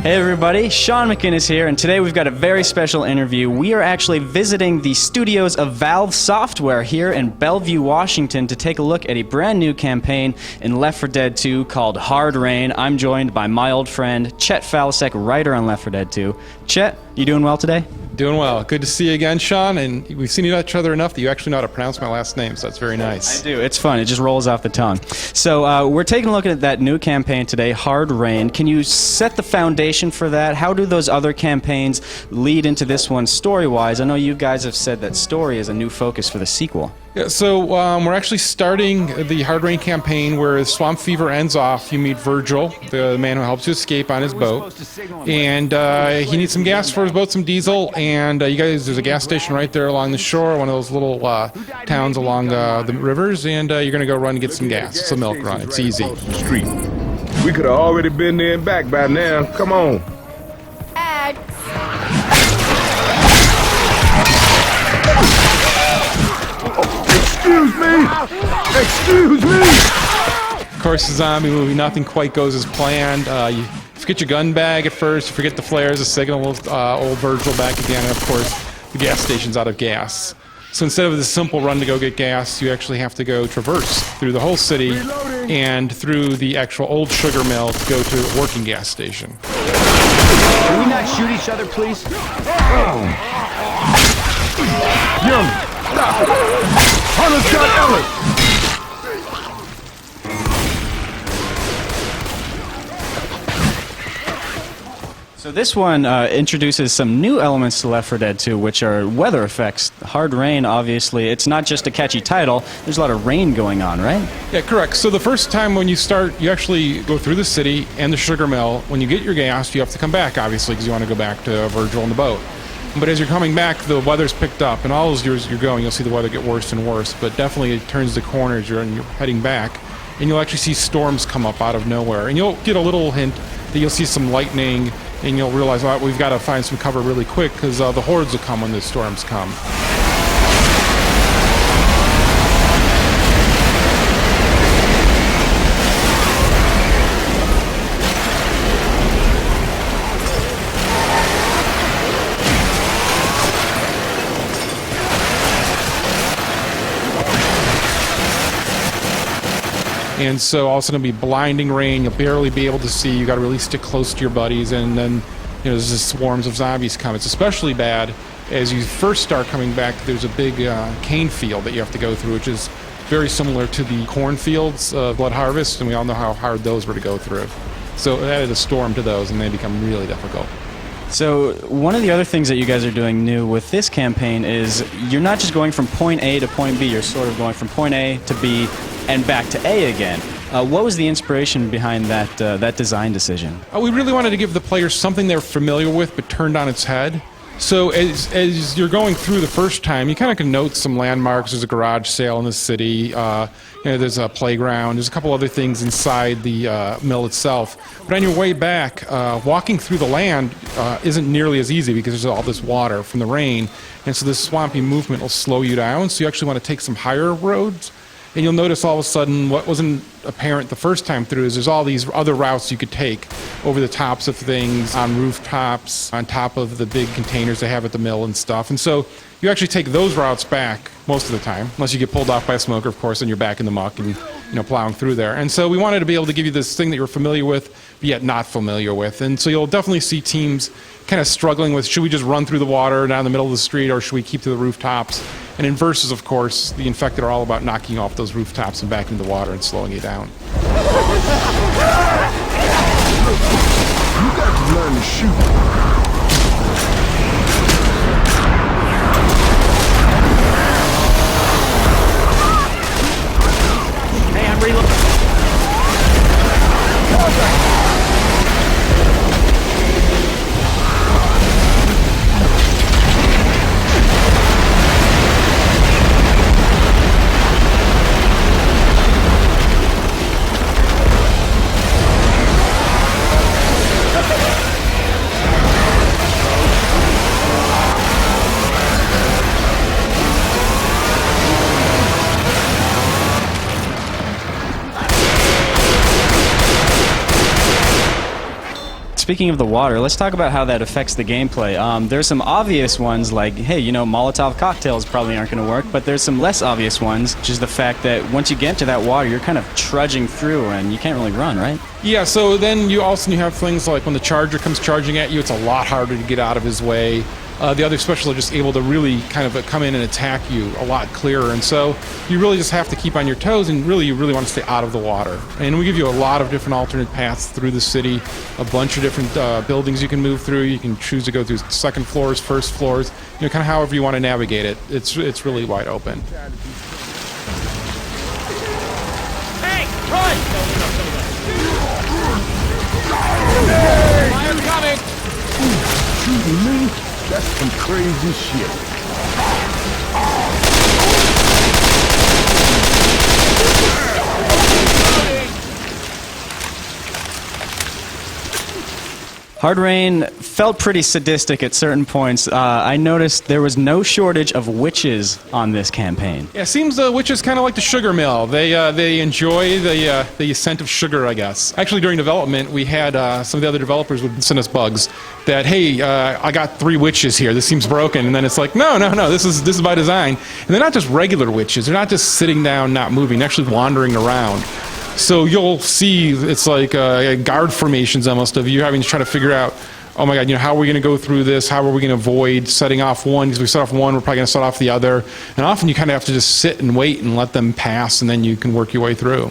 Hey everybody, Sean McInnes here, and today we've got a very special interview. We are actually visiting the studios of Valve Software here in Bellevue, Washington to take a look at a brand new campaign in Left 4 Dead 2 called Hard Rain. I'm joined by my old friend, Chet Faliszek, writer on Left 4 Dead 2. Chet, you doing well today? Doing well. Good to see you again, Sean, and we've seen each other enough that you actually know how to pronounce my last name, so that's very nice. I do. It's fun. It just rolls off the tongue. So we're taking a look at that new campaign today, Hard Rain. Can you set the foundation for that? How do those other campaigns lead into this one story-wise? I know you guys have said that story is a new focus for the sequel. Yeah, so we're actually starting the Hard Rain campaign where Swamp Fever ends off. You meet Virgil, the man who helps you escape on his boat, and he needs some gas for his boat, some diesel, and you guys, there's a gas station right there along the shore, one of those little towns along the rivers, and you're going to go run and get some gas. It's a milk run. It's easy. Street. We could have already been there and back by now. Come on. Excuse me! Excuse me! Of course, the zombie movie, nothing quite goes as planned. You forget your gun bag at first, you forget the flares, the signal, old Virgil back again, and of course, the gas station's out of gas. So instead of this simple run to go get gas, you actually have to go traverse through the whole city and through the actual old sugar mill to go to a working gas station. Can we not shoot each other, please? Yum! Stop! Hunter's got Ellis! So this one introduces some new elements to Left 4 Dead 2, which are weather effects. Hard Rain, obviously, it's not just a catchy title, there's a lot of rain going on, right? Yeah, correct. So the first time when you start, you actually go through the city and the sugar mill. When you get your gas, you have to come back, obviously, because you want to go back to Virgil and the boat. But as you're coming back, the weather's picked up, and all those years you're going, you'll see the weather get worse and worse, but definitely it turns the corners and you're heading back, and you'll actually see storms come up out of nowhere. And you'll get a little hint that you'll see some lightning, and you'll realize, well, we've got to find some cover really quick because the hordes will come when the storms come. And so all of a sudden it'll be blinding rain, you'll barely be able to see, you got to really stick close to your buddies, and then there's just swarms of zombies come. It's especially bad as you first start coming back. There's a big cane field that you have to go through, which is very similar to the cornfields, Blood Harvest, and we all know how hard those were to go through. So it added a storm to those, and they become really difficult. So one of the other things that you guys are doing new with this campaign is you're not just going from point A to point B, you're sort of going from point A to B and back to A again. What was the inspiration behind that design decision? We really wanted to give the players something they're familiar with but turned on its head. So as you're going through the first time, you kind of can note some landmarks. There's a garage sale in the city. There's a playground. There's a couple other things inside the mill itself. But on your way back, walking through the land isn't nearly as easy because there's all this water from the rain. And so this swampy movement will slow you down. So you actually want to take some higher roads. And you'll notice all of a sudden what wasn't apparent the first time through is there's all these other routes you could take over the tops of things, on rooftops, on top of the big containers they have at the mill and stuff. And so you actually take those routes back most of the time, unless you get pulled off by a smoker, of course, and you're back in the muck and plowing through there. And so we wanted to be able to give you this thing that you're familiar with, but yet not familiar with. And so you'll definitely see teams kind of struggling with, should we just run through the water down the middle of the street, or should we keep to the rooftops? And in Versus, of course, the infected are all about knocking you off those rooftops and back into the water and slowing you down. You got to learn to shoot. speaking of the water, let's talk about how that affects the gameplay. There's some obvious ones like, hey, you know, Molotov cocktails probably aren't going to work, but there's some less obvious ones, which is the fact that once you get into that water, you're kind of trudging through and you can't really run, right? Yeah, so then you have things like when the charger comes charging at you, it's a lot harder to get out of his way. The other specialists are just able to really kind of come in and attack you a lot clearer. And so you really just have to keep on your toes, and you really want to stay out of the water. And we give you a lot of different alternate paths through the city, a bunch of different buildings you can move through. You can choose to go through second floors, first floors, you know, kind of however you want to navigate it. It's really wide open. Hey, run! Fire coming! Shooting me? That's some crazy shit. Hard Rain felt pretty sadistic at certain points. I noticed there was no shortage of witches on this campaign. Yeah, it seems the witches kind of like the sugar mill. They enjoy the scent of sugar, I guess. Actually, during development, we had some of the other developers would send us bugs that, hey, I got 3 witches here. This seems broken. And then it's like, no, this is by design. And they're not just regular witches. They're not just sitting down, not moving. They're actually wandering around. So you'll see it's like guard formations almost of you having to try to figure out, oh my God, you know, how are we going to go through this? How are we going to avoid setting off one? Because we set off one, we're probably going to set off the other. And often you kind of have to just sit and wait and let them pass, and then you can work your way through.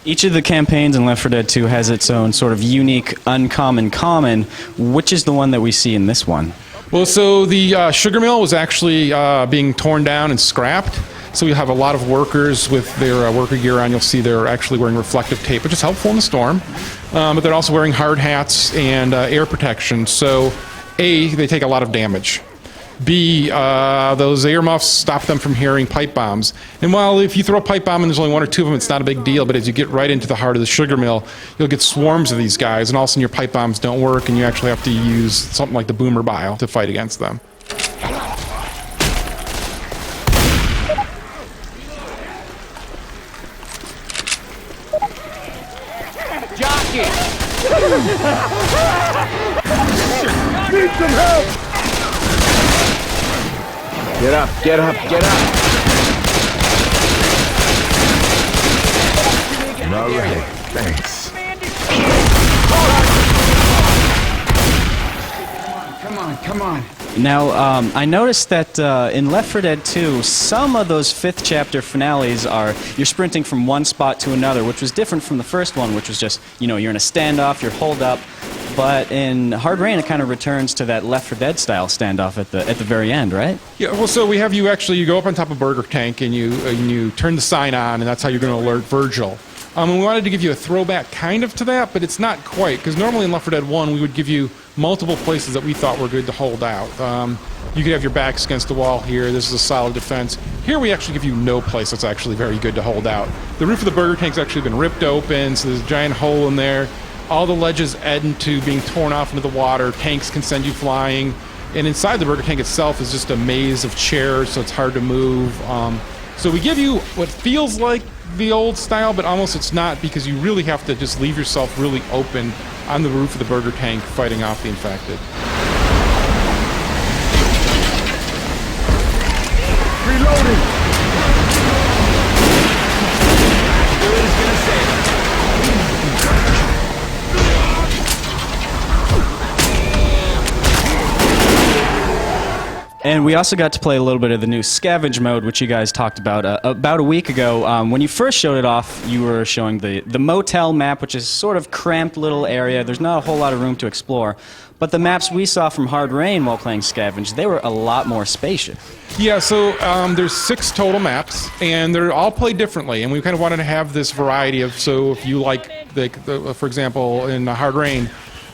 Each of the campaigns in Left 4 Dead 2 has its own sort of unique, uncommon common. Which is the one that we see in this one? Well, so the sugar mill was actually being torn down and scrapped. So we have a lot of workers with their worker gear on. You'll see they're actually wearing reflective tape, which is helpful in the storm. But they're also wearing hard hats and air protection. So A, they take a lot of damage. B, those earmuffs stop them from hearing pipe bombs. And while if you throw a pipe bomb and there's only 1 or 2 of them, it's not a big deal. But as you get right into the heart of the sugar mill, you'll get swarms of these guys. And all of a sudden your pipe bombs don't work, and you actually have to use something like the boomer bile to fight against them. Need some help! Get up, get up, get up! All right, thanks. Come on. Now, I noticed that in Left 4 Dead 2, some of those 5th chapter finales are you're sprinting from one spot to another, which was different from the first one, which was just, you know, you're in a standoff, you're holed up. But in Hard Rain, it kind of returns to that Left 4 Dead style standoff at the very end, right? Yeah, well, so we have you go up on top of Burger Tank and you turn the sign on, and that's how you're going to alert Virgil. And we wanted to give you a throwback kind of to that, but it's not quite, because normally in Left 4 Dead 1, we would give you multiple places that we thought were good to hold out. You could have your backs against the wall here. This is a solid defense. Here we actually give you no place that's actually very good to hold out. The roof of the Burger Tank's actually been ripped open, so there's a giant hole in there. All the ledges end into being torn off into the water. Tanks can send you flying. And inside the Burger Tank itself is just a maze of chairs, so it's hard to move. So we give you what feels like the old style, but almost it's not, because you really have to just leave yourself really open on the roof of the Burger Tank fighting off the infected. Reloading! And we also got to play a little bit of the new Scavenge mode, which you guys talked about a week ago. When you first showed it off, you were showing the motel map, which is sort of cramped little area. There's not a whole lot of room to explore. But the maps we saw from Hard Rain while playing Scavenge, they were a lot more spacious. Yeah, so there's 6 total maps, and they're all played differently. And we kind of wanted to have this variety of, so if you like, for example, in Hard Rain,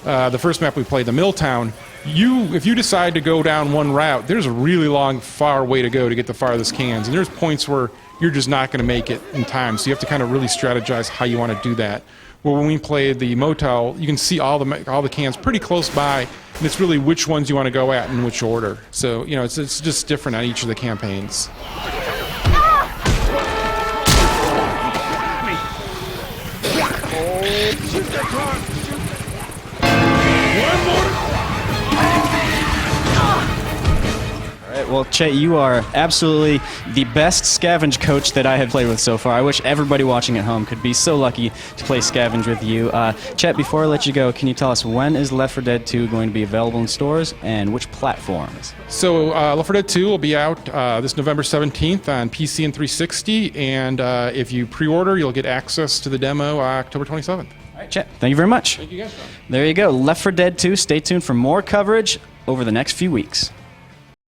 the first map we played, the Milltown, if you decide to go down one route, there's a really long, far way to go to get the farthest cans. And there's points where you're just not going to make it in time. So you have to kind of really strategize how you want to do that. Well, when we played the motel, you can see all the cans pretty close by, and it's really which ones you want to go at in which order. So, you know, it's just different on each of the campaigns. right. Well, Chet, you are absolutely the best Scavenge coach that I have played with so far. I wish everybody watching at home could be so lucky to play Scavenge with you. Chet, before I let you go, can you tell us when is Left 4 Dead 2 going to be available in stores and which platforms? So Left 4 Dead 2 will be out this November 17th on PC and 360, and if you pre-order, you'll get access to the demo October 27th. All right, Chet, thank you very much. Thank you guys. There you go. Left 4 Dead 2. Stay tuned for more coverage over the next few weeks.